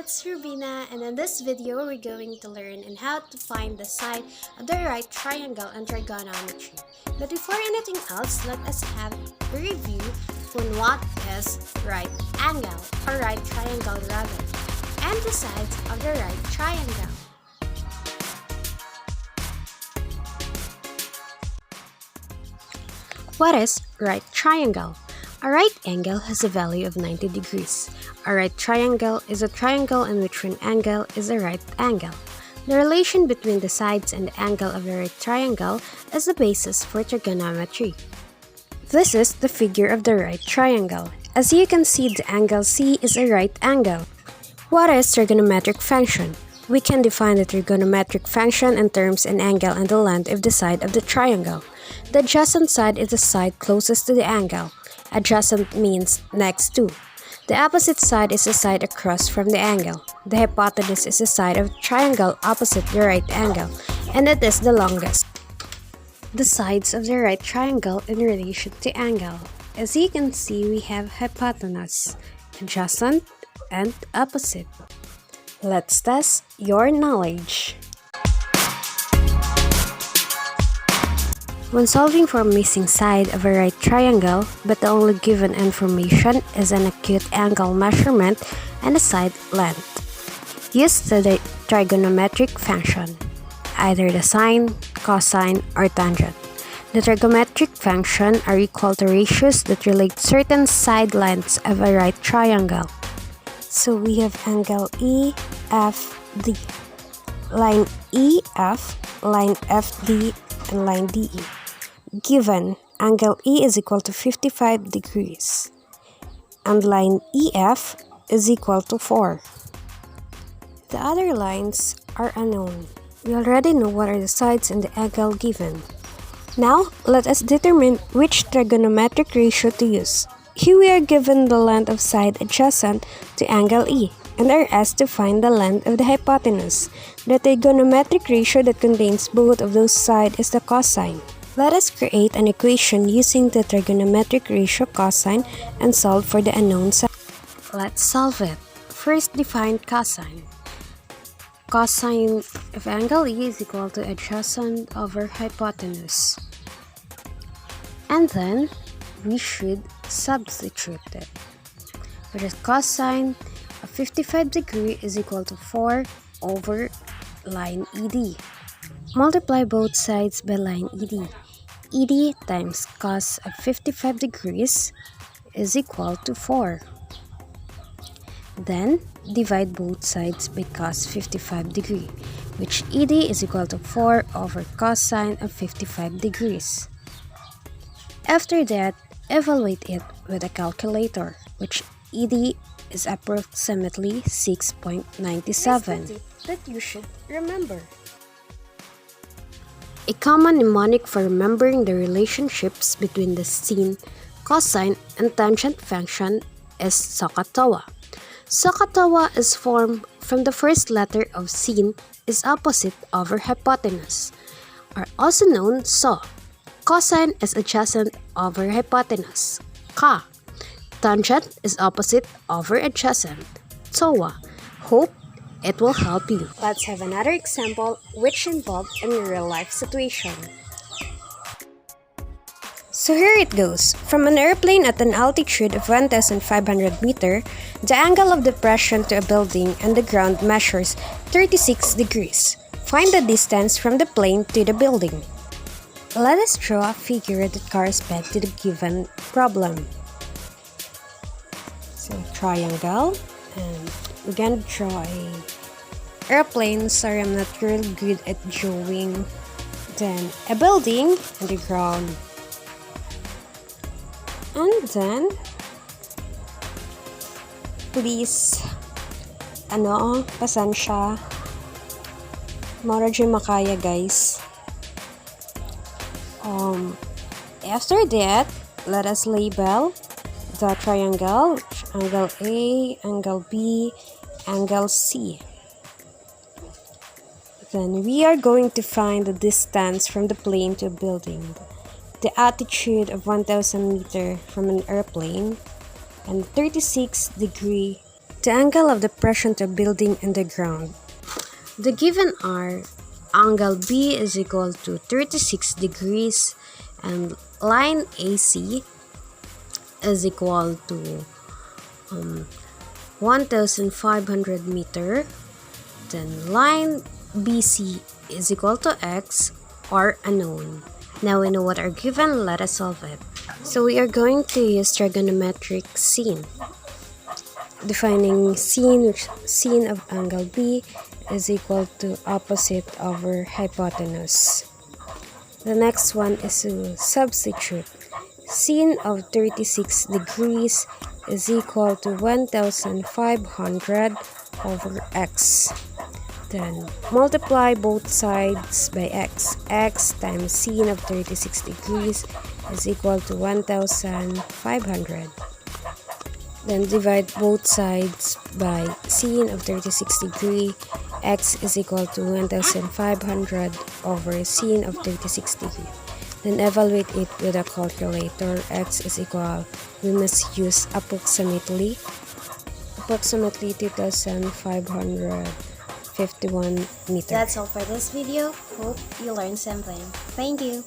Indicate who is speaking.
Speaker 1: it's Rubina, and in this video we're going to learn on how to find the side of the right triangle in trigonometry. But before anything else, let us have a review on what is right angle, or right triangle rather, and the sides of the right triangle. What is right triangle? A right angle has a value of 90 degrees. A right triangle is a triangle in which one angle is a right angle. The relation between the sides and the angle of the right triangle is the basis for trigonometry. This is the figure of the right triangle. As you can see, the angle C is a right angle. What is trigonometric function? We can define the trigonometric function in terms and angle and the length of the side of the triangle. The adjacent side is the side closest to the angle. Adjacent means next to. The opposite side is the side across from the angle. The hypotenuse is the side of the triangle opposite the right angle, and it is the longest. The sides of the right triangle in relation to angle. As you can see, we have hypotenuse, adjacent, and opposite. Let's test your knowledge. When solving for a missing side of a right triangle, but the only given information is an acute angle measurement and a side length, use the trigonometric function, either the sine, cosine, or tangent. The trigonometric function are equal to ratios that relate certain side lengths of a right triangle. So we have angle EFD, line EF, line FD, and line DE. Given, angle E is equal to 55 degrees, and line EF is equal to 4. The other lines are unknown. We already know what are the sides and the angle given. Now, let us determine which trigonometric ratio to use. Here we are given the length of side adjacent to angle E, and are asked to find the length of the hypotenuse. The trigonometric ratio that contains both of those sides is the cosine. Let us create an equation using the trigonometric ratio cosine and solve for the unknown side. Let's solve it. First, define cosine. Cosine of angle E is equal to adjacent over hypotenuse. And then, we should substitute it. For the cosine of 55 degree is equal to 4 over line ED. Multiply both sides by line ED. ED times cos of 55 degrees is equal to 4. Then, divide both sides by cos 55 degree, which ED is equal to 4 over cosine of 55 degrees. After that, evaluate it with a calculator, which ED is approximately 6.97. That you should remember. A common mnemonic for remembering the relationships between the sine, cosine, and tangent function is SOH-CAH-TOA. SOH-CAH-TOA is formed from the first letter of sine is opposite over hypotenuse, or also known SOH. Cosine is adjacent over hypotenuse. Ka. Tangent is opposite over adjacent. TOA. Hope it will help you. Let's have another example which involved in a real-life situation. So here it goes. From an airplane at an altitude of 1,500 meters, the angle of depression to a building and the ground measures 36 degrees. Find the distance from the plane to the building. Let us draw a figure that corresponds to the given problem. So triangle, and we're gonna draw a airplane. Sorry, I'm not really good at drawing. Then a building and the ground. And then, please, pasensya. Mara dyan makaya, guys. After that, let us label the triangle, angle A, angle B, angle C. Then we are going to find the distance from the plane to a building, the altitude of 1,000 meters from an airplane, and 36 degree The angle of depression to building and the ground. The given are angle B is equal to 36 degrees and line AC is equal to 1,500 meter. Then line BC is equal to X or unknown. Now we know what are given, let us solve it. So we are going to use trigonometric scene. Defining scene, which scene of angle B is equal to opposite over hypotenuse. The next one is to substitute. Scene of 36 degrees is equal to 1,500 over x. Then multiply both sides by x. X times scene of 36 degrees is equal to 1,500. Then divide both sides by scene of 36 degree. X is equal to 1,500 over scene of 36 degree. Then evaluate it with a calculator. X is equal, we must use approximately 2,551 meters.
Speaker 2: That's all for this video. Hope you learned something. Thank you.